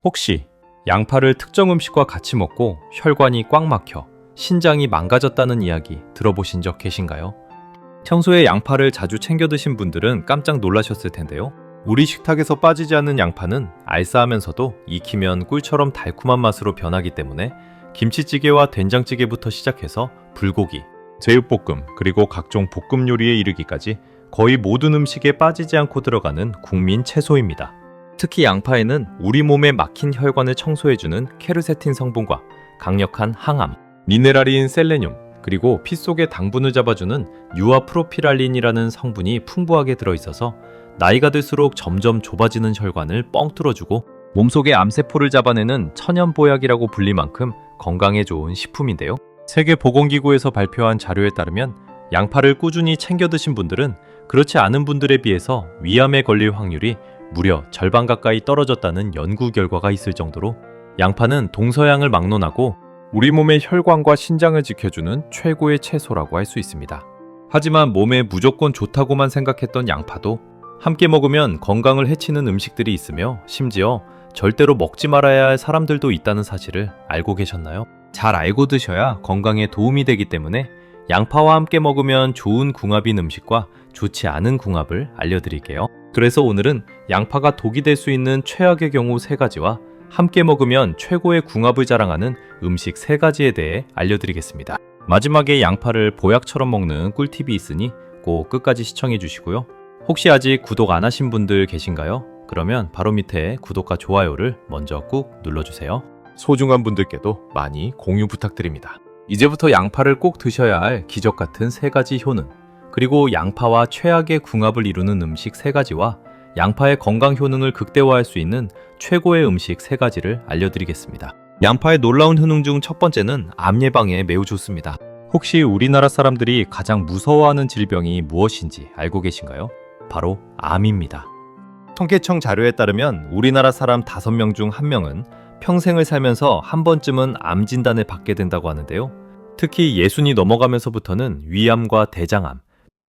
혹시 양파를 특정 음식과 같이 먹고 혈관이 꽉 막혀 신장이 망가졌다는 이야기 들어보신 적 계신가요? 평소에 양파를 자주 챙겨 드신 분들은 깜짝 놀라셨을 텐데요. 우리 식탁에서 빠지지 않는 양파는 알싸하면서도 익히면 꿀처럼 달콤한 맛으로 변하기 때문에 김치찌개와 된장찌개부터 시작해서 불고기, 제육볶음, 그리고 각종 볶음 요리에 이르기까지 거의 모든 음식에 빠지지 않고 들어가는 국민 채소입니다. 특히 양파에는 우리 몸에 막힌 혈관을 청소해주는 케르세틴 성분과 강력한 항암, 미네랄인 셀레늄, 그리고 피 속의 당분을 잡아주는 유아프로피랄린이라는 성분이 풍부하게 들어있어서 나이가 들수록 점점 좁아지는 혈관을 뻥 뚫어주고 몸속의 암세포를 잡아내는 천연보약이라고 불릴 만큼 건강에 좋은 식품인데요. 세계보건기구에서 발표한 자료에 따르면 양파를 꾸준히 챙겨 드신 분들은 그렇지 않은 분들에 비해서 위암에 걸릴 확률이 무려 절반 가까이 떨어졌다는 연구 결과가 있을 정도로 양파는 동서양을 막론하고 우리 몸의 혈관과 신장을 지켜주는 최고의 채소라고 할 수 있습니다. 하지만 몸에 무조건 좋다고만 생각했던 양파도 함께 먹으면 건강을 해치는 음식들이 있으며 심지어 절대로 먹지 말아야 할 사람들도 있다는 사실을 알고 계셨나요? 잘 알고 드셔야 건강에 도움이 되기 때문에 양파와 함께 먹으면 좋은 궁합인 음식과 좋지 않은 궁합을 알려드릴게요. 그래서 오늘은 양파가 독이 될 수 있는 최악의 경우 3가지와 함께 먹으면 최고의 궁합을 자랑하는 음식 3가지에 대해 알려드리겠습니다. 마지막에 양파를 보약처럼 먹는 꿀팁이 있으니 꼭 끝까지 시청해 주시고요. 혹시 아직 구독 안 하신 분들 계신가요? 그러면 바로 밑에 구독과 좋아요를 먼저 꾹 눌러주세요. 소중한 분들께도 많이 공유 부탁드립니다. 이제부터 양파를 꼭 드셔야 할 기적 같은 3가지 효능, 그리고 양파와 최악의 궁합을 이루는 음식 3가지와 양파의 건강 효능을 극대화할 수 있는 최고의 음식 3가지를 알려드리겠습니다. 양파의 놀라운 효능 중 첫 번째는 암 예방에 매우 좋습니다. 혹시 우리나라 사람들이 가장 무서워하는 질병이 무엇인지 알고 계신가요? 바로 암입니다. 통계청 자료에 따르면 우리나라 사람 5명 중 1명은 평생을 살면서 한 번쯤은 암 진단을 받게 된다고 하는데요. 특히 60이 넘어가면서부터는 위암과 대장암,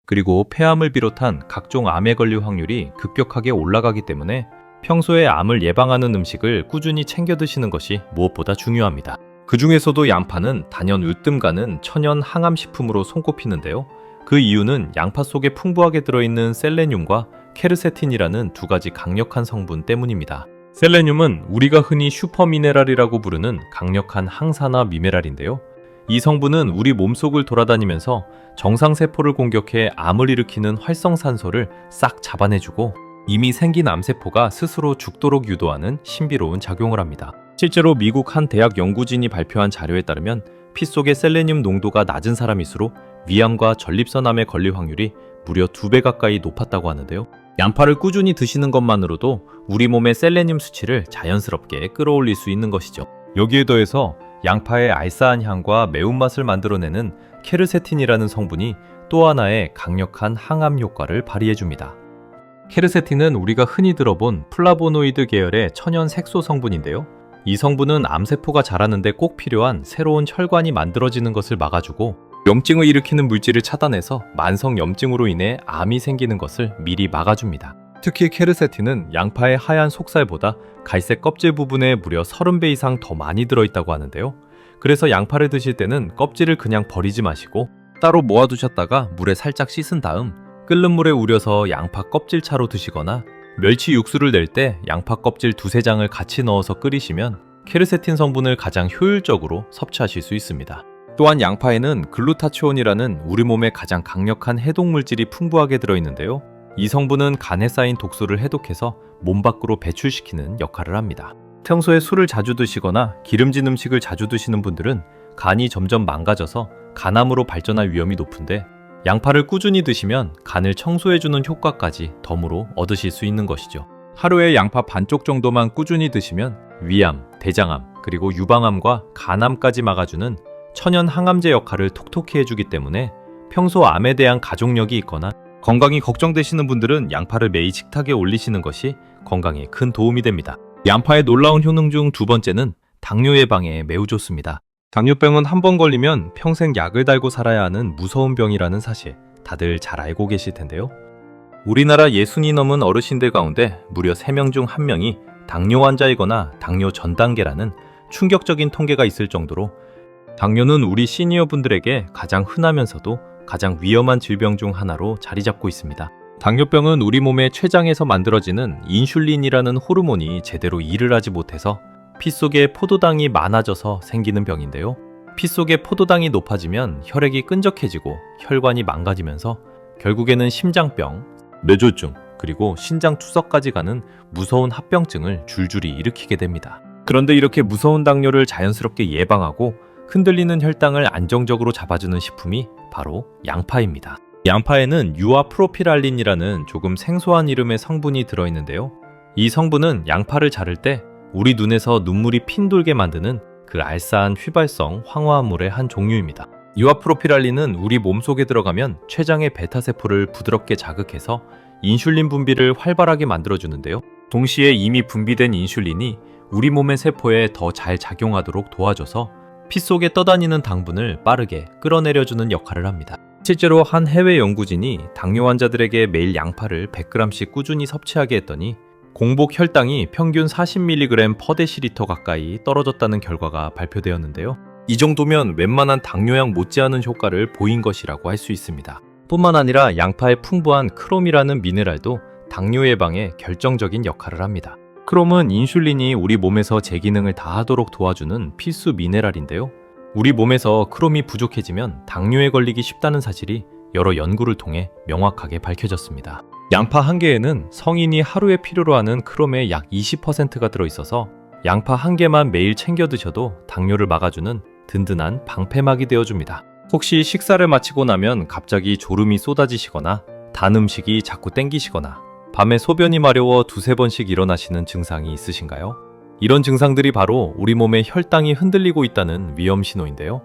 그리고 폐암을 비롯한 각종 암에 걸릴 확률이 급격하게 올라가기 때문에 평소에 암을 예방하는 음식을 꾸준히 챙겨 드시는 것이 무엇보다 중요합니다. 그 중에서도 양파는 단연 으뜸 가는 천연 항암식품으로 손꼽히는데요. 그 이유는 양파 속에 풍부하게 들어있는 셀레늄과 케르세틴이라는 2가지 강력한 성분 때문입니다. 셀레늄은 우리가 흔히 슈퍼미네랄이라고 부르는 강력한 항산화 미네랄인데요. 이 성분은 우리 몸속을 돌아다니면서 정상세포를 공격해 암을 일으키는 활성산소를 싹 잡아내주고 이미 생긴 암세포가 스스로 죽도록 유도하는 신비로운 작용을 합니다. 실제로 미국 한 대학 연구진이 발표한 자료에 따르면 피 속의 셀레늄 농도가 낮은 사람일수록 위암과 전립선암에 걸릴 확률이 무려 2배 가까이 높았다고 하는데요. 양파를 꾸준히 드시는 것만으로도 우리 몸의 셀레늄 수치를 자연스럽게 끌어올릴 수 있는 것이죠. 여기에 더해서 양파의 알싸한 향과 매운맛을 만들어내는 케르세틴이라는 성분이 또 하나의 강력한 항암 효과를 발휘해줍니다. 케르세틴은 우리가 흔히 들어본 플라보노이드 계열의 천연 색소 성분인데요. 이 성분은 암세포가 자라는데 꼭 필요한 새로운 혈관이 만들어지는 것을 막아주고 염증을 일으키는 물질을 차단해서 만성 염증으로 인해 암이 생기는 것을 미리 막아줍니다. 특히 케르세틴은 양파의 하얀 속살보다 갈색 껍질 부분에 무려 30배 이상 더 많이 들어있다고 하는데요. 그래서 양파를 드실 때는 껍질을 그냥 버리지 마시고 따로 모아두셨다가 물에 살짝 씻은 다음 끓는 물에 우려서 양파 껍질차로 드시거나 멸치 육수를 낼 때 양파 껍질 2-3장을 같이 넣어서 끓이시면 케르세틴 성분을 가장 효율적으로 섭취하실 수 있습니다. 또한 양파에는 글루타치온이라는 우리 몸에 가장 강력한 해독 물질이 풍부하게 들어있는데요. 이 성분은 간에 쌓인 독소를 해독해서 몸 밖으로 배출시키는 역할을 합니다. 평소에 술을 자주 드시거나 기름진 음식을 자주 드시는 분들은 간이 점점 망가져서 간암으로 발전할 위험이 높은데 양파를 꾸준히 드시면 간을 청소해주는 효과까지 덤으로 얻으실 수 있는 것이죠. 하루에 양파 반쪽 정도만 꾸준히 드시면 위암, 대장암, 그리고 유방암과 간암까지 막아주는 천연 항암제 역할을 톡톡히 해주기 때문에 평소 암에 대한 가족력이 있거나 건강이 걱정되시는 분들은 양파를 매일 식탁에 올리시는 것이 건강에 큰 도움이 됩니다. 양파의 놀라운 효능 중 2번째는 당뇨 예방에 매우 좋습니다. 당뇨병은 한 번 걸리면 평생 약을 달고 살아야 하는 무서운 병이라는 사실 다들 잘 알고 계실 텐데요. 우리나라 60이 넘은 어르신들 가운데 무려 3명 중 1명이 당뇨 환자이거나 당뇨 전 단계라는 충격적인 통계가 있을 정도로 당뇨는 우리 시니어 분들에게 가장 흔하면서도 가장 위험한 질병 중 하나로 자리 잡고 있습니다. 당뇨병은 우리 몸의 췌장에서 만들어지는 인슐린이라는 호르몬이 제대로 일을 하지 못해서 피 속에 포도당이 많아져서 생기는 병인데요. 피 속에 포도당이 높아지면 혈액이 끈적해지고 혈관이 망가지면서 결국에는 심장병, 뇌졸중, 그리고 신장 투석까지 가는 무서운 합병증을 줄줄이 일으키게 됩니다. 그런데 이렇게 무서운 당뇨를 자연스럽게 예방하고 흔들리는 혈당을 안정적으로 잡아주는 식품이 바로 양파입니다. 양파에는 유아 프로피랄린이라는 조금 생소한 이름의 성분이 들어있는데요. 이 성분은 양파를 자를 때 우리 눈에서 눈물이 핀 돌게 만드는 그 알싸한 휘발성 황화합물의 한 종류입니다. 유아 프로피랄린은 우리 몸속에 들어가면 췌장의 베타세포를 부드럽게 자극해서 인슐린 분비를 활발하게 만들어주는데요. 동시에 이미 분비된 인슐린이 우리 몸의 세포에 더 잘 작용하도록 도와줘서 피 속에 떠다니는 당분을 빠르게 끌어내려주는 역할을 합니다. 실제로 한 해외 연구진이 당뇨 환자들에게 매일 양파를 100g씩 꾸준히 섭취하게 했더니 공복 혈당이 평균 40mg/dL 가까이 떨어졌다는 결과가 발표되었는데요. 이 정도면 웬만한 당뇨약 못지않은 효과를 보인 것이라고 할 수 있습니다. 뿐만 아니라 양파의 풍부한 크롬이라는 미네랄도 당뇨 예방에 결정적인 역할을 합니다. 크롬은 인슐린이 우리 몸에서 제 기능을 다하도록 도와주는 필수 미네랄인데요. 우리 몸에서 크롬이 부족해지면 당뇨에 걸리기 쉽다는 사실이 여러 연구를 통해 명확하게 밝혀졌습니다. 양파 한 개에는 성인이 하루에 필요로 하는 크롬의 약 20%가 들어있어서 양파 한 개만 매일 챙겨 드셔도 당뇨를 막아주는 든든한 방패막이 되어줍니다. 혹시 식사를 마치고 나면 갑자기 졸음이 쏟아지시거나 단 음식이 자꾸 땡기시거나 밤에 소변이 마려워 두세 번씩 일어나시는 증상이 있으신가요? 이런 증상들이 바로 우리 몸의 혈당이 흔들리고 있다는 위험 신호인데요.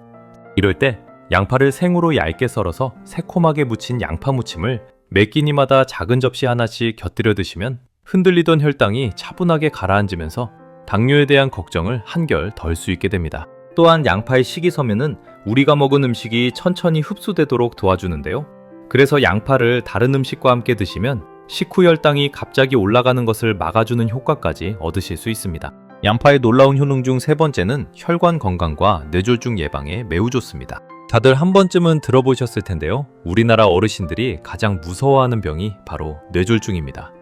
이럴 때 양파를 생으로 얇게 썰어서 새콤하게 무친 양파 무침을 매 끼니마다 작은 접시 하나씩 곁들여 드시면 흔들리던 혈당이 차분하게 가라앉으면서 당뇨에 대한 걱정을 한결 덜 수 있게 됩니다. 또한 양파의 식이섬유는 우리가 먹은 음식이 천천히 흡수되도록 도와주는데요. 그래서 양파를 다른 음식과 함께 드시면 식후 혈당이 갑자기 올라가는 것을 막아주는 효과까지 얻으실 수 있습니다. 양파의 놀라운 효능 중 세 번째는 혈관 건강과 뇌졸중 예방에 매우 좋습니다. 다들 한 번쯤은 들어보셨을 텐데요. 우리나라 어르신들이 가장 무서워하는 병이 바로 뇌졸중입니다.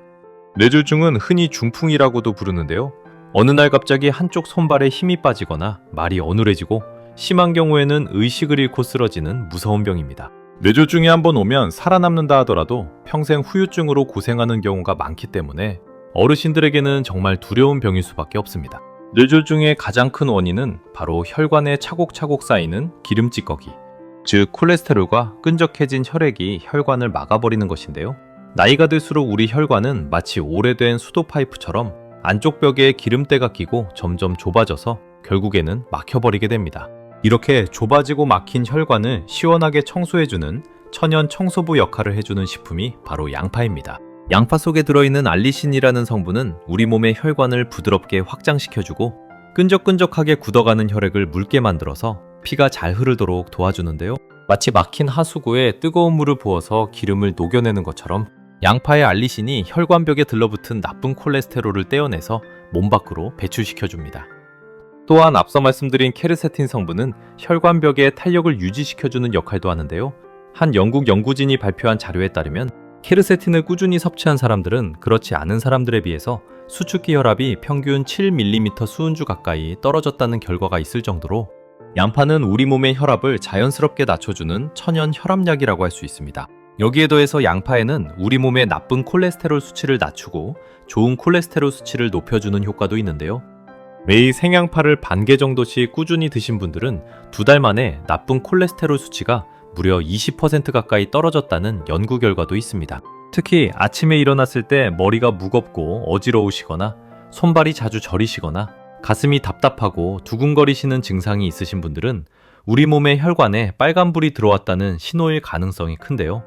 뇌졸중은 흔히 중풍이라고도 부르는데요. 어느 날 갑자기 한쪽 손발에 힘이 빠지거나 말이 어눌해지고 심한 경우에는 의식을 잃고 쓰러지는 무서운 병입니다. 뇌졸중이 한번 오면 살아남는다 하더라도 평생 후유증으로 고생하는 경우가 많기 때문에 어르신들에게는 정말 두려운 병일 수밖에 없습니다. 뇌졸중의 가장 큰 원인은 바로 혈관에 차곡차곡 쌓이는 기름 찌꺼기, 즉 콜레스테롤과 끈적해진 혈액이 혈관을 막아버리는 것인데요. 나이가 들수록 우리 혈관은 마치 오래된 수도 파이프처럼 안쪽 벽에 기름때가 끼고 점점 좁아져서 결국에는 막혀버리게 됩니다. 이렇게 좁아지고 막힌 혈관을 시원하게 청소해주는 천연 청소부 역할을 해주는 식품이 바로 양파입니다. 양파 속에 들어있는 알리신이라는 성분은 우리 몸의 혈관을 부드럽게 확장시켜주고 끈적끈적하게 굳어가는 혈액을 묽게 만들어서 피가 잘 흐르도록 도와주는데요. 마치 막힌 하수구에 뜨거운 물을 부어서 기름을 녹여내는 것처럼 양파의 알리신이 혈관벽에 들러붙은 나쁜 콜레스테롤을 떼어내서 몸 밖으로 배출시켜줍니다. 또한 앞서 말씀드린 케르세틴 성분은 혈관벽의 탄력을 유지시켜주는 역할도 하는데요. 한 영국 연구진이 발표한 자료에 따르면 케르세틴을 꾸준히 섭취한 사람들은 그렇지 않은 사람들에 비해서 수축기 혈압이 평균 7mm 수은주 가까이 떨어졌다는 결과가 있을 정도로 양파는 우리 몸의 혈압을 자연스럽게 낮춰주는 천연 혈압약이라고 할 수 있습니다. 여기에 더해서 양파에는 우리 몸의 나쁜 콜레스테롤 수치를 낮추고 좋은 콜레스테롤 수치를 높여주는 효과도 있는데요. 매일 생양파를 반 개 정도씩 꾸준히 드신 분들은 2달 만에 나쁜 콜레스테롤 수치가 무려 20% 가까이 떨어졌다는 연구 결과도 있습니다. 특히 아침에 일어났을 때 머리가 무겁고 어지러우시거나 손발이 자주 저리시거나 가슴이 답답하고 두근거리시는 증상이 있으신 분들은 우리 몸의 혈관에 빨간불이 들어왔다는 신호일 가능성이 큰데요.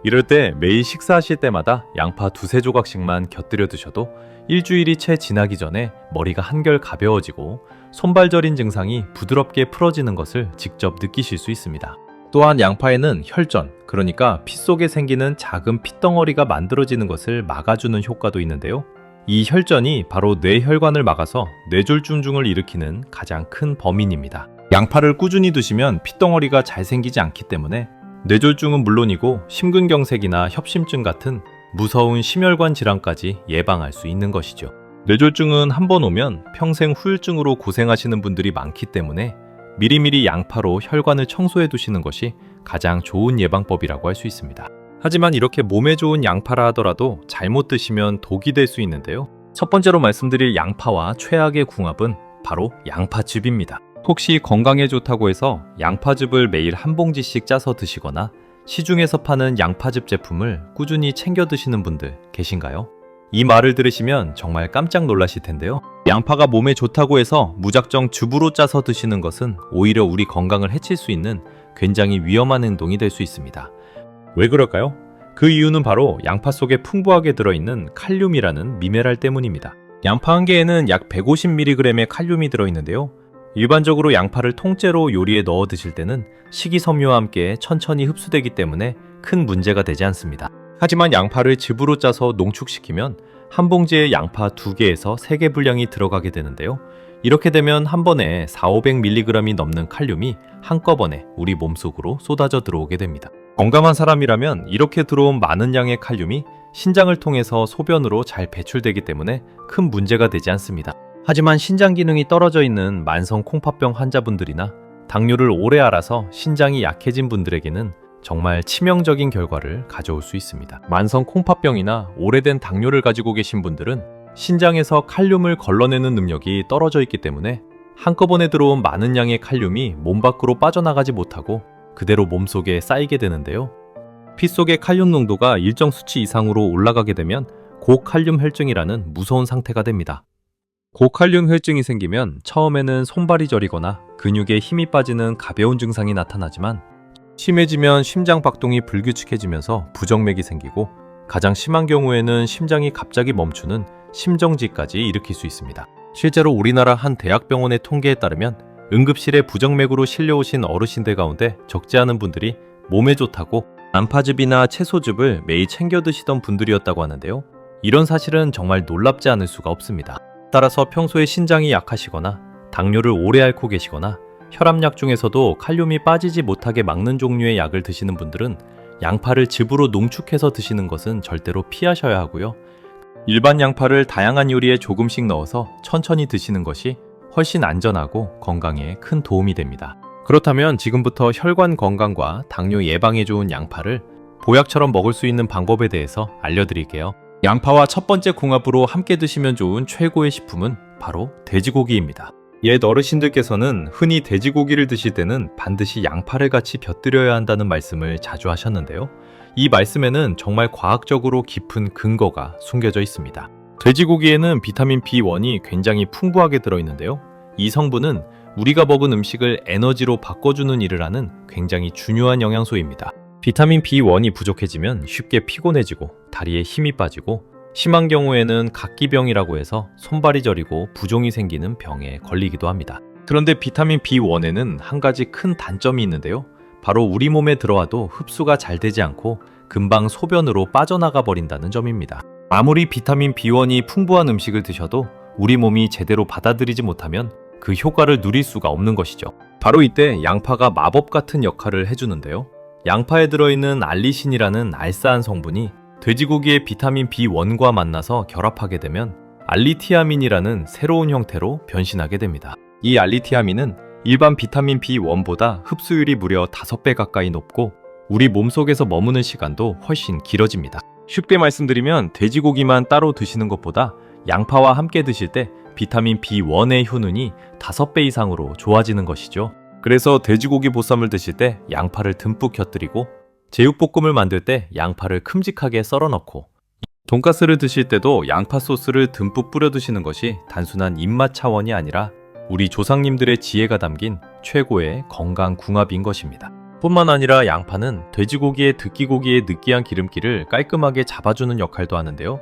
이럴 때 매일 식사하실 때마다 양파 2-3조각씩만 곁들여 드셔도 일주일이 채 지나기 전에 머리가 한결 가벼워지고 손발 저린 증상이 부드럽게 풀어지는 것을 직접 느끼실 수 있습니다. 또한 양파에는 혈전, 그러니까 피 속에 생기는 작은 핏덩어리가 만들어지는 것을 막아주는 효과도 있는데요. 이 혈전이 바로 뇌혈관을 막아서 뇌졸중증을 일으키는 가장 큰 범인입니다. 양파를 꾸준히 드시면 핏덩어리가 잘 생기지 않기 때문에 뇌졸중은 물론이고 심근경색이나 협심증 같은 무서운 심혈관 질환까지 예방할 수 있는 것이죠. 뇌졸중은 한 번 오면 평생 후유증으로 고생하시는 분들이 많기 때문에 미리미리 양파로 혈관을 청소해 두시는 것이 가장 좋은 예방법이라고 할 수 있습니다. 하지만 이렇게 몸에 좋은 양파라 하더라도 잘못 드시면 독이 될 수 있는데요. 첫 번째로 말씀드릴 양파와 최악의 궁합은 바로 양파즙입니다. 혹시 건강에 좋다고 해서 양파즙을 매일 한 봉지씩 짜서 드시거나 시중에서 파는 양파즙 제품을 꾸준히 챙겨 드시는 분들 계신가요? 이 말을 들으시면 정말 깜짝 놀라실 텐데요. 양파가 몸에 좋다고 해서 무작정 즙으로 짜서 드시는 것은 오히려 우리 건강을 해칠 수 있는 굉장히 위험한 행동이 될 수 있습니다. 왜 그럴까요? 그 이유는 바로 양파 속에 풍부하게 들어있는 칼륨이라는 미네랄 때문입니다. 양파 한 개에는 약 150mg의 칼륨이 들어있는데요. 일반적으로 양파를 통째로 요리에 넣어 드실 때는 식이섬유와 함께 천천히 흡수되기 때문에 큰 문제가 되지 않습니다. 하지만 양파를 즙으로 짜서 농축시키면 한 봉지에 양파 2개에서 3개 분량이 들어가게 되는데요. 이렇게 되면 한 번에 400-500mg이 넘는 칼륨이 한꺼번에 우리 몸속으로 쏟아져 들어오게 됩니다. 건강한 사람이라면 이렇게 들어온 많은 양의 칼륨이 신장을 통해서 소변으로 잘 배출되기 때문에 큰 문제가 되지 않습니다. 하지만 신장 기능이 떨어져 있는 만성 콩팥병 환자분들이나 당뇨를 오래 앓아서 신장이 약해진 분들에게는 정말 치명적인 결과를 가져올 수 있습니다. 만성 콩팥병이나 오래된 당뇨를 가지고 계신 분들은 신장에서 칼륨을 걸러내는 능력이 떨어져 있기 때문에 한꺼번에 들어온 많은 양의 칼륨이 몸 밖으로 빠져나가지 못하고 그대로 몸속에 쌓이게 되는데요. 피 속의 칼륨 농도가 일정 수치 이상으로 올라가게 되면 고칼륨 혈증이라는 무서운 상태가 됩니다. 고칼륨 혈증이 생기면 처음에는 손발이 저리거나 근육에 힘이 빠지는 가벼운 증상이 나타나지만 심해지면 심장 박동이 불규칙해지면서 부정맥이 생기고 가장 심한 경우에는 심장이 갑자기 멈추는 심정지까지 일으킬 수 있습니다. 실제로 우리나라 한 대학병원의 통계에 따르면 응급실에 부정맥으로 실려오신 어르신들 가운데 적지 않은 분들이 몸에 좋다고 양파즙이나 채소즙을 매일 챙겨 드시던 분들이었다고 하는데요. 이런 사실은 정말 놀랍지 않을 수가 없습니다. 따라서 평소에 신장이 약하시거나 당뇨를 오래 앓고 계시거나 혈압약 중에서도 칼륨이 빠지지 못하게 막는 종류의 약을 드시는 분들은 양파를 즙으로 농축해서 드시는 것은 절대로 피하셔야 하고요. 일반 양파를 다양한 요리에 조금씩 넣어서 천천히 드시는 것이 훨씬 안전하고 건강에 큰 도움이 됩니다. 그렇다면 지금부터 혈관 건강과 당뇨 예방에 좋은 양파를 보약처럼 먹을 수 있는 방법에 대해서 알려드릴게요. 양파와 첫 번째 궁합으로 함께 드시면 좋은 최고의 식품은 바로 돼지고기입니다. 옛 어르신들께서는 흔히 돼지고기를 드실 때는 반드시 양파를 같이 곁들여야 한다는 말씀을 자주 하셨는데요. 이 말씀에는 정말 과학적으로 깊은 근거가 숨겨져 있습니다. 돼지고기에는 비타민 B1이 굉장히 풍부하게 들어있는데요. 이 성분은 우리가 먹은 음식을 에너지로 바꿔주는 일을 하는 굉장히 중요한 영양소입니다. 비타민 B1이 부족해지면 쉽게 피곤해지고 다리에 힘이 빠지고 심한 경우에는 각기병이라고 해서 손발이 저리고 부종이 생기는 병에 걸리기도 합니다. 그런데 비타민 B1에는 한 가지 큰 단점이 있는데요. 바로 우리 몸에 들어와도 흡수가 잘 되지 않고 금방 소변으로 빠져나가 버린다는 점입니다. 아무리 비타민 B1이 풍부한 음식을 드셔도 우리 몸이 제대로 받아들이지 못하면 그 효과를 누릴 수가 없는 것이죠. 바로 이때 양파가 마법 같은 역할을 해주는데요. 양파에 들어있는 알리신이라는 알싸한 성분이 돼지고기의 비타민 B1과 만나서 결합하게 되면 알리티아민이라는 새로운 형태로 변신하게 됩니다. 이 알리티아민은 일반 비타민 B1보다 흡수율이 무려 5배 가까이 높고 우리 몸속에서 머무는 시간도 훨씬 길어집니다. 쉽게 말씀드리면 돼지고기만 따로 드시는 것보다 양파와 함께 드실 때 비타민 B1의 효능이 5배 이상으로 좋아지는 것이죠. 그래서 돼지고기 보쌈을 드실 때 양파를 듬뿍 곁들이고 제육볶음을 만들 때 양파를 큼직하게 썰어 넣고 돈가스를 드실 때도 양파 소스를 듬뿍 뿌려 드시는 것이 단순한 입맛 차원이 아니라 우리 조상님들의 지혜가 담긴 최고의 건강 궁합인 것입니다. 뿐만 아니라 양파는 돼지고기의 듣기고기의 느끼한 기름기를 깔끔하게 잡아주는 역할도 하는데요.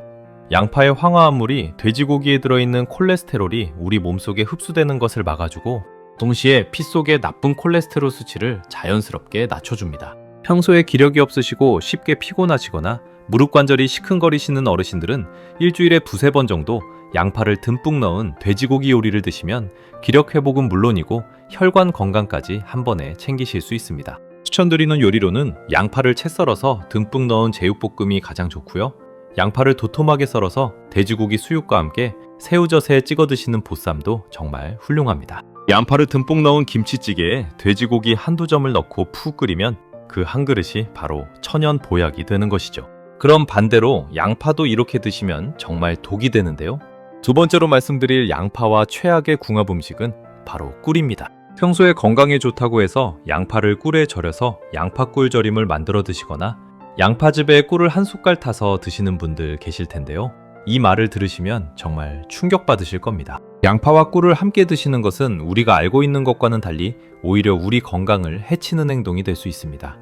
양파의 황화합물이 돼지고기에 들어있는 콜레스테롤이 우리 몸속에 흡수되는 것을 막아주고 동시에 피 속의 나쁜 콜레스테롤 수치를 자연스럽게 낮춰줍니다. 평소에 기력이 없으시고 쉽게 피곤하시거나 무릎 관절이 시큰거리시는 어르신들은 일주일에 두세 번 정도 양파를 듬뿍 넣은 돼지고기 요리를 드시면 기력 회복은 물론이고 혈관 건강까지 한 번에 챙기실 수 있습니다. 추천드리는 요리로는 양파를 채 썰어서 듬뿍 넣은 제육볶음이 가장 좋고요. 양파를 도톰하게 썰어서 돼지고기 수육과 함께 새우젓에 찍어 드시는 보쌈도 정말 훌륭합니다. 양파를 듬뿍 넣은 김치찌개에 돼지고기 한두 점을 넣고 푹 끓이면 그 한 그릇이 바로 천연 보약이 되는 것이죠. 그럼 반대로 양파도 이렇게 드시면 정말 독이 되는데요. 두 번째로 말씀드릴 양파와 최악의 궁합 음식은 바로 꿀입니다. 평소에 건강에 좋다고 해서 양파를 꿀에 절여서 양파꿀 절임을 만들어 드시거나 양파즙에 꿀을 한 숟갈 타서 드시는 분들 계실 텐데요. 이 말을 들으시면 정말 충격받으실 겁니다. 양파와 꿀을 함께 드시는 것은 우리가 알고 있는 것과는 달리 오히려 우리 건강을 해치는 행동이 될 수 있습니다.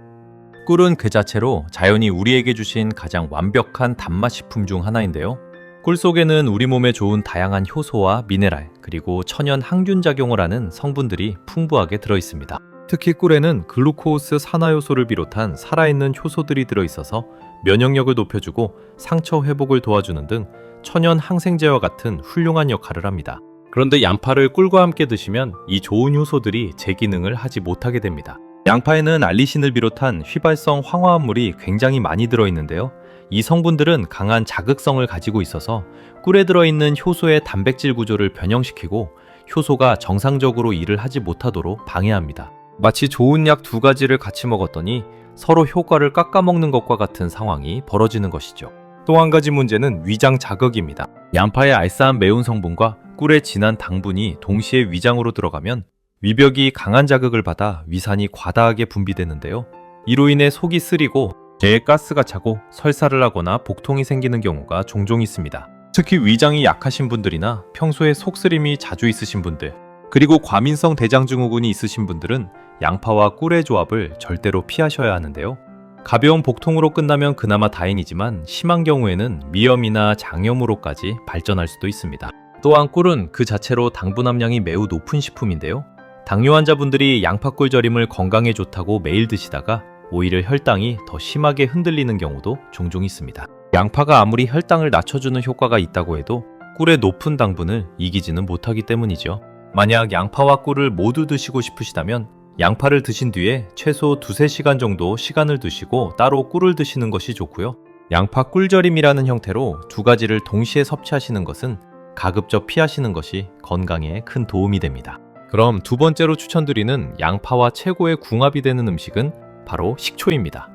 꿀은 그 자체로 자연이 우리에게 주신 가장 완벽한 단맛 식품 중 하나인데요. 꿀 속에는 우리 몸에 좋은 다양한 효소와 미네랄, 그리고 천연 항균 작용을 하는 성분들이 풍부하게 들어있습니다. 특히 꿀에는 글루코스 산화효소를 비롯한 살아있는 효소들이 들어있어서 면역력을 높여주고 상처 회복을 도와주는 등 천연 항생제와 같은 훌륭한 역할을 합니다. 그런데 양파를 꿀과 함께 드시면 이 좋은 효소들이 제 기능을 하지 못하게 됩니다. 양파에는 알리신을 비롯한 휘발성 황화합물이 굉장히 많이 들어있는데요. 이 성분들은 강한 자극성을 가지고 있어서 꿀에 들어있는 효소의 단백질 구조를 변형시키고 효소가 정상적으로 일을 하지 못하도록 방해합니다. 마치 좋은 약 두 가지를 같이 먹었더니 서로 효과를 깎아먹는 것과 같은 상황이 벌어지는 것이죠. 또 한 가지 문제는 위장 자극입니다. 양파의 알싸한 매운 성분과 꿀의 진한 당분이 동시에 위장으로 들어가면 위벽이 강한 자극을 받아 위산이 과다하게 분비되는데요. 이로 인해 속이 쓰리고 뇌에 가스가 차고 설사를 하거나 복통이 생기는 경우가 종종 있습니다. 특히 위장이 약하신 분들이나 평소에 속쓰림이 자주 있으신 분들, 그리고 과민성 대장증후군이 있으신 분들은 양파와 꿀의 조합을 절대로 피하셔야 하는데요. 가벼운 복통으로 끝나면 그나마 다행이지만 심한 경우에는 미염이나 장염으로까지 발전할 수도 있습니다. 또한 꿀은 그 자체로 당분 함량이 매우 높은 식품인데요. 당뇨 환자분들이 양파꿀 절임을 건강에 좋다고 매일 드시다가 오히려 혈당이 더 심하게 흔들리는 경우도 종종 있습니다. 양파가 아무리 혈당을 낮춰주는 효과가 있다고 해도 꿀의 높은 당분을 이기지는 못하기 때문이죠. 만약 양파와 꿀을 모두 드시고 싶으시다면 양파를 드신 뒤에 최소 2-3시간 정도 시간을 두시고 따로 꿀을 드시는 것이 좋고요. 양파 꿀절임이라는 형태로 두 가지를 동시에 섭취하시는 것은 가급적 피하시는 것이 건강에 큰 도움이 됩니다. 그럼 두 번째로 추천드리는 양파와 최고의 궁합이 되는 음식은 바로 식초입니다.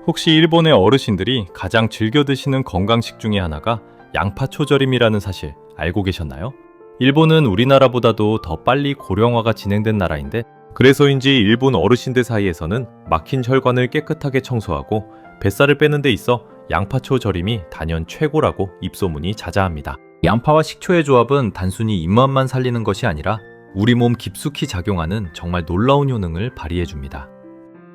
혹시 일본의 어르신들이 가장 즐겨 드시는 건강식 중에 하나가 양파초절임이라는 사실 알고 계셨나요? 일본은 우리나라보다도 더 빨리 고령화가 진행된 나라인데 그래서인지 일본 어르신들 사이에서는 막힌 혈관을 깨끗하게 청소하고 뱃살을 빼는 데 있어 양파초 절임이 단연 최고라고 입소문이 자자합니다. 양파와 식초의 조합은 단순히 입맛만 살리는 것이 아니라 우리 몸 깊숙이 작용하는 정말 놀라운 효능을 발휘해줍니다.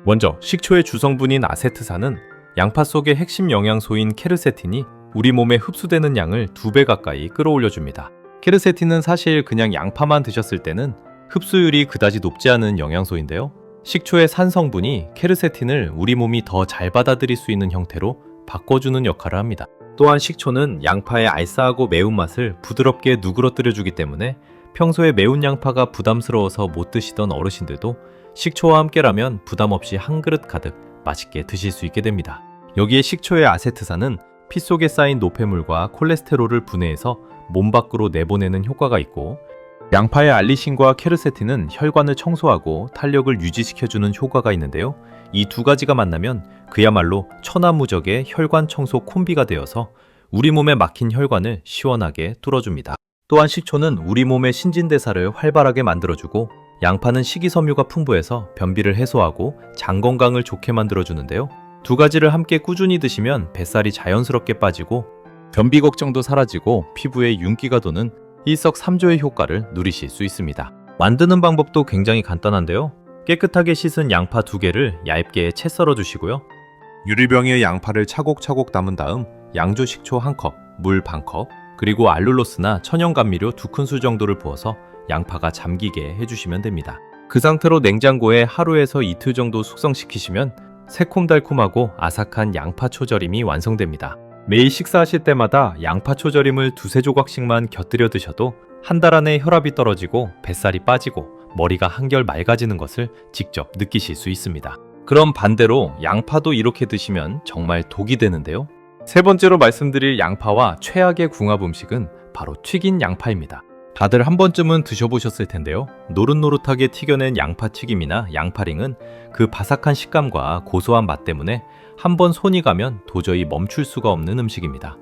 먼저 식초의 주성분인 아세트산은 양파 속의 핵심 영양소인 케르세틴이 우리 몸에 흡수되는 양을 2배 가까이 끌어올려줍니다. 케르세틴은 사실 그냥 양파만 드셨을 때는 흡수율이 그다지 높지 않은 영양소인데요. 식초의 산 성분이 케르세틴을 우리 몸이 더 잘 받아들일 수 있는 형태로 바꿔주는 역할을 합니다. 또한 식초는 양파의 알싸하고 매운맛을 부드럽게 누그러뜨려주기 때문에 평소에 매운 양파가 부담스러워서 못 드시던 어르신들도 식초와 함께라면 부담 없이 한 그릇 가득 맛있게 드실 수 있게 됩니다. 여기에 식초의 아세트산은 피 속에 쌓인 노폐물과 콜레스테롤을 분해해서 몸 밖으로 내보내는 효과가 있고 양파의 알리신과 케르세틴은 혈관을 청소하고 탄력을 유지시켜주는 효과가 있는데요. 이 두 가지가 만나면 그야말로 천하무적의 혈관 청소 콤비가 되어서 우리 몸에 막힌 혈관을 시원하게 뚫어줍니다. 또한 식초는 우리 몸의 신진대사를 활발하게 만들어주고 양파는 식이섬유가 풍부해서 변비를 해소하고 장 건강을 좋게 만들어주는데요. 두 가지를 함께 꾸준히 드시면 뱃살이 자연스럽게 빠지고 변비 걱정도 사라지고 피부에 윤기가 도는 일석삼조의 효과를 누리실 수 있습니다. 만드는 방법도 굉장히 간단한데요. 깨끗하게 씻은 양파 2개를 얇게 채 썰어 주시고요. 유리병에 양파를 차곡차곡 담은 다음 양조 식초 1컵, 물 반컵, 그리고 알룰로스나 천연감미료 2큰술 정도를 부어서 양파가 잠기게 해주시면 됩니다. 그 상태로 냉장고에 하루에서 이틀 정도 숙성시키시면 새콤달콤하고 아삭한 양파 초절임이 완성됩니다. 매일 식사하실 때마다 양파 초절임을 두세 조각씩만 곁들여 드셔도 한 달 안에 혈압이 떨어지고 뱃살이 빠지고 머리가 한결 맑아지는 것을 직접 느끼실 수 있습니다. 그럼 반대로 양파도 이렇게 드시면 정말 독이 되는데요. 세 번째로 말씀드릴 양파와 최악의 궁합 음식은 바로 튀긴 양파입니다. 다들 한 번쯤은 드셔보셨을 텐데요. 노릇노릇하게 튀겨낸 양파튀김이나 양파링은 그 바삭한 식감과 고소한 맛 때문에 한 번 손이 가면 도저히 멈출 수가 없는 음식입니다.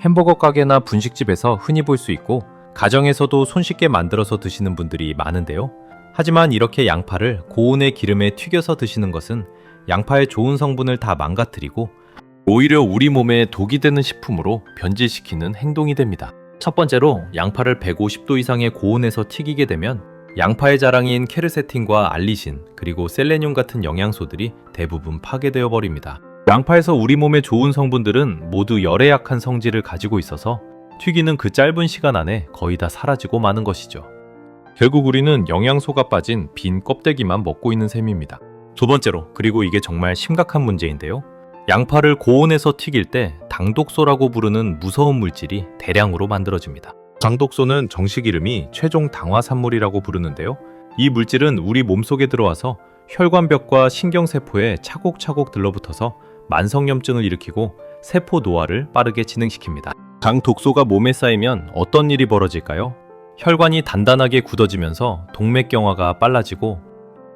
햄버거 가게나 분식집에서 흔히 볼 수 있고 가정에서도 손쉽게 만들어서 드시는 분들이 많은데요. 하지만 이렇게 양파를 고온의 기름에 튀겨서 드시는 것은 양파의 좋은 성분을 다 망가뜨리고 오히려 우리 몸에 독이 되는 식품으로 변질시키는 행동이 됩니다. 첫 번째로 양파를 150도 이상의 고온에서 튀기게 되면 양파의 자랑인 케르세틴과 알리신 그리고 셀레늄 같은 영양소들이 대부분 파괴되어 버립니다. 양파에서 우리 몸에 좋은 성분들은 모두 열에 약한 성질을 가지고 있어서 튀기는 그 짧은 시간 안에 거의 다 사라지고 마는 것이죠. 결국 우리는 영양소가 빠진 빈 껍데기만 먹고 있는 셈입니다. 두 번째로, 그리고 이게 정말 심각한 문제인데요. 양파를 고온에서 튀길 때 당독소라고 부르는 무서운 물질이 대량으로 만들어집니다. 당독소는 정식 이름이 최종 당화산물이라고 부르는데요. 이 물질은 우리 몸속에 들어와서 혈관벽과 신경세포에 차곡차곡 들러붙어서 만성염증을 일으키고 세포 노화를 빠르게 진행시킵니다. 당독소가 몸에 쌓이면 어떤 일이 벌어질까요? 혈관이 단단하게 굳어지면서 동맥경화가 빨라지고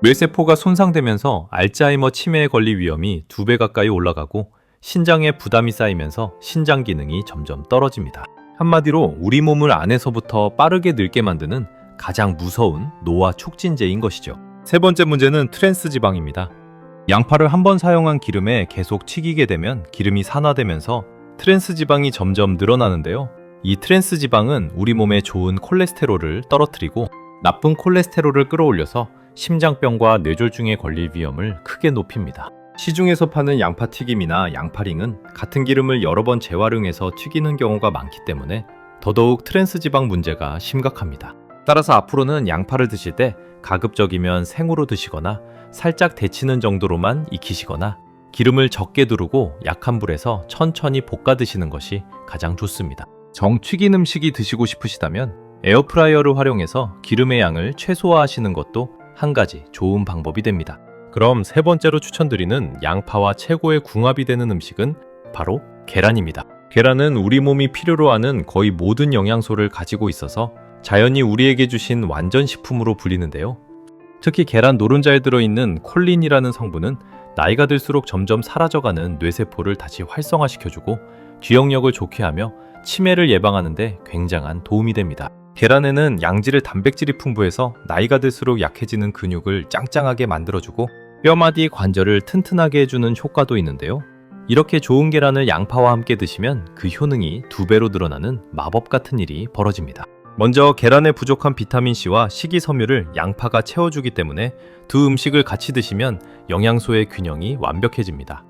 뇌세포가 손상되면서 알츠하이머 치매에 걸릴 위험이 2배 가까이 올라가고 신장에 부담이 쌓이면서 신장 기능이 점점 떨어집니다. 한마디로 우리 몸을 안에서부터 빠르게 늙게 만드는 가장 무서운 노화 촉진제인 것이죠. 세 번째 문제는 트랜스 지방입니다. 양파를 한번 사용한 기름에 계속 튀기게 되면 기름이 산화되면서 트랜스 지방이 점점 늘어나는데요. 이 트랜스 지방은 우리 몸에 좋은 콜레스테롤을 떨어뜨리고 나쁜 콜레스테롤을 끌어올려서 심장병과 뇌졸중에 걸릴 위험을 크게 높입니다. 시중에서 파는 양파튀김이나 양파링은 같은 기름을 여러 번 재활용해서 튀기는 경우가 많기 때문에 더더욱 트랜스 지방 문제가 심각합니다. 따라서 앞으로는 양파를 드실 때 가급적이면 생으로 드시거나 살짝 데치는 정도로만 익히시거나 기름을 적게 두르고 약한 불에서 천천히 볶아 드시는 것이 가장 좋습니다. 정튀긴 음식이 드시고 싶으시다면 에어프라이어를 활용해서 기름의 양을 최소화하시는 것도 한 가지 좋은 방법이 됩니다. 그럼 세 번째로 추천드리는 양파와 최고의 궁합이 되는 음식은 바로 계란입니다. 계란은 우리 몸이 필요로 하는 거의 모든 영양소를 가지고 있어서 자연이 우리에게 주신 완전 식품으로 불리는데요. 특히 계란 노른자에 들어있는 콜린이라는 성분은 나이가 들수록 점점 사라져가는 뇌세포를 다시 활성화시켜주고 기억력을 좋게 하며 치매를 예방하는 데 굉장한 도움이 됩니다. 계란에는 양질의 단백질이 풍부해서 나이가 들수록 약해지는 근육을 짱짱하게 만들어주고 뼈마디 관절을 튼튼하게 해주는 효과도 있는데요. 이렇게 좋은 계란을 양파와 함께 드시면 그 효능이 2배로 늘어나는 마법 같은 일이 벌어집니다. 먼저 계란에 부족한 비타민C와 식이섬유를 양파가 채워주기 때문에 두 음식을 같이 드시면 영양소의 균형이 완벽해집니다.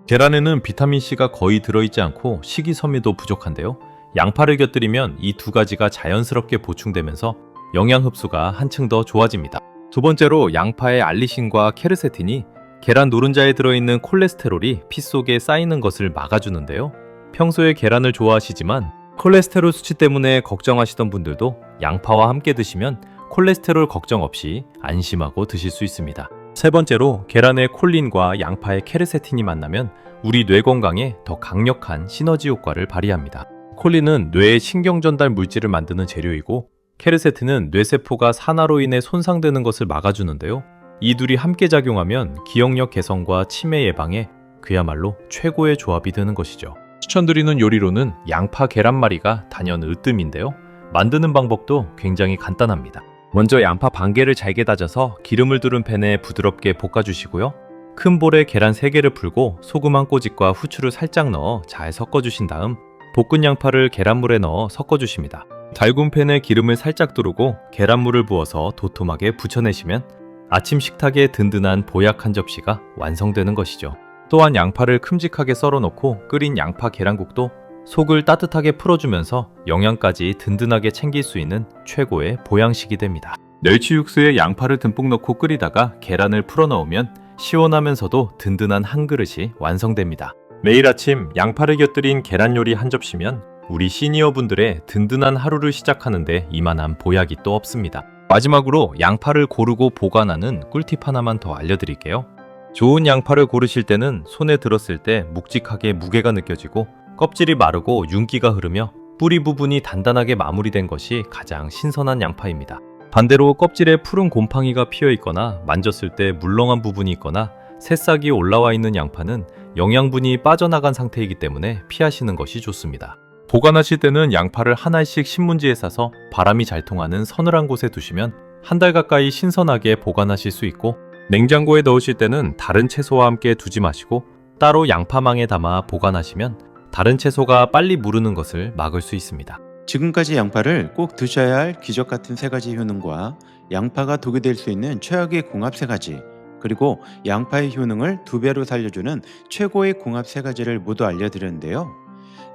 계란에는 비타민C가 거의 들어있지 않고 식이섬유도 부족한데요. 양파를 곁들이면 이 두 가지가 자연스럽게 보충되면서 영양 흡수가 한층 더 좋아집니다. 두 번째로 양파의 알리신과 케르세틴이 계란 노른자에 들어있는 콜레스테롤이 피 속에 쌓이는 것을 막아주는데요. 평소에 계란을 좋아하시지만 콜레스테롤 수치 때문에 걱정하시던 분들도 양파와 함께 드시면 콜레스테롤 걱정 없이 안심하고 드실 수 있습니다. 세 번째로 계란의 콜린과 양파의 케르세틴이 만나면 우리 뇌 건강에 더 강력한 시너지 효과를 발휘합니다. 콜린은 뇌의 신경 전달 물질을 만드는 재료이고 케르세틴은 뇌세포가 산화로 인해 손상되는 것을 막아주는데요. 이 둘이 함께 작용하면 기억력 개선과 치매 예방에 그야말로 최고의 조합이 되는 것이죠. 추천드리는 요리로는 양파 계란말이가 단연 으뜸인데요. 만드는 방법도 굉장히 간단합니다. 먼저 양파 반 개를 잘게 다져서 기름을 두른 팬에 부드럽게 볶아주시고요. 큰 볼에 계란 3개를 풀고 소금 한 꼬집과 후추를 살짝 넣어 잘 섞어주신 다음 볶은 양파를 계란물에 넣어 섞어주십니다. 달군 팬에 기름을 살짝 두르고 계란물을 부어서 도톰하게 부쳐내시면 아침 식탁에 든든한 보약 한 접시가 완성되는 것이죠. 또한 양파를 큼직하게 썰어놓고 끓인 양파 계란국도 속을 따뜻하게 풀어주면서 영양까지 든든하게 챙길 수 있는 최고의 보양식이 됩니다. 멸치 육수에 양파를 듬뿍 넣고 끓이다가 계란을 풀어 넣으면 시원하면서도 든든한 한 그릇이 완성됩니다. 매일 아침 양파를 곁들인 계란 요리 한 접시면 우리 시니어분들의 든든한 하루를 시작하는데 이만한 보약이 또 없습니다. 마지막으로 양파를 고르고 보관하는 꿀팁 하나만 더 알려드릴게요. 좋은 양파를 고르실 때는 손에 들었을 때 묵직하게 무게가 느껴지고 껍질이 마르고 윤기가 흐르며 뿌리 부분이 단단하게 마무리된 것이 가장 신선한 양파입니다. 반대로 껍질에 푸른 곰팡이가 피어 있거나 만졌을 때 물렁한 부분이 있거나 새싹이 올라와 있는 양파는 영양분이 빠져나간 상태이기 때문에 피하시는 것이 좋습니다. 보관하실 때는 양파를 한 알씩 신문지에 싸서 바람이 잘 통하는 서늘한 곳에 두시면 한 달 가까이 신선하게 보관하실 수 있고, 냉장고에 넣으실 때는 다른 채소와 함께 두지 마시고 따로 양파망에 담아 보관하시면 다른 채소가 빨리 무르는 것을 막을 수 있습니다. 지금까지 양파를 꼭 드셔야 할 기적 같은 세 가지 효능과 양파가 독이 될 수 있는 최악의 궁합 세 가지, 그리고 양파의 효능을 두 배로 살려주는 최고의 궁합 세 가지를 모두 알려드렸는데요.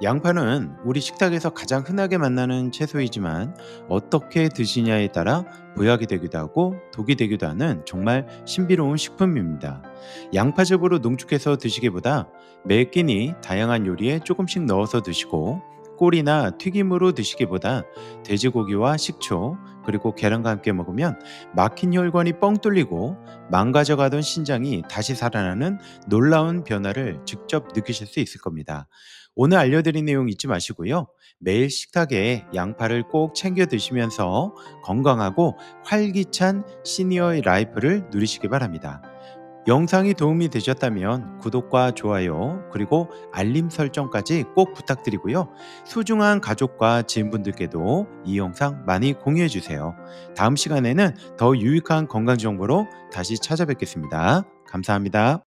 양파는 우리 식탁에서 가장 흔하게 만나는 채소이지만 어떻게 드시냐에 따라 보약이 되기도 하고 독이 되기도 하는 정말 신비로운 식품입니다. 양파즙으로 농축해서 드시기보다 매 끼니 다양한 요리에 조금씩 넣어서 드시고, 꿀이나 튀김으로 드시기보다 돼지고기와 식초 그리고 계란과 함께 먹으면 막힌 혈관이 뻥 뚫리고 망가져가던 신장이 다시 살아나는 놀라운 변화를 직접 느끼실 수 있을 겁니다. 오늘 알려드린 내용 잊지 마시고요. 매일 식탁에 양파를 꼭 챙겨 드시면서 건강하고 활기찬 시니어의 라이프를 누리시기 바랍니다. 영상이 도움이 되셨다면 구독과 좋아요 그리고 알림 설정까지 꼭 부탁드리고요. 소중한 가족과 지인분들께도 이 영상 많이 공유해 주세요. 다음 시간에는 더 유익한 건강 정보로 다시 찾아뵙겠습니다. 감사합니다.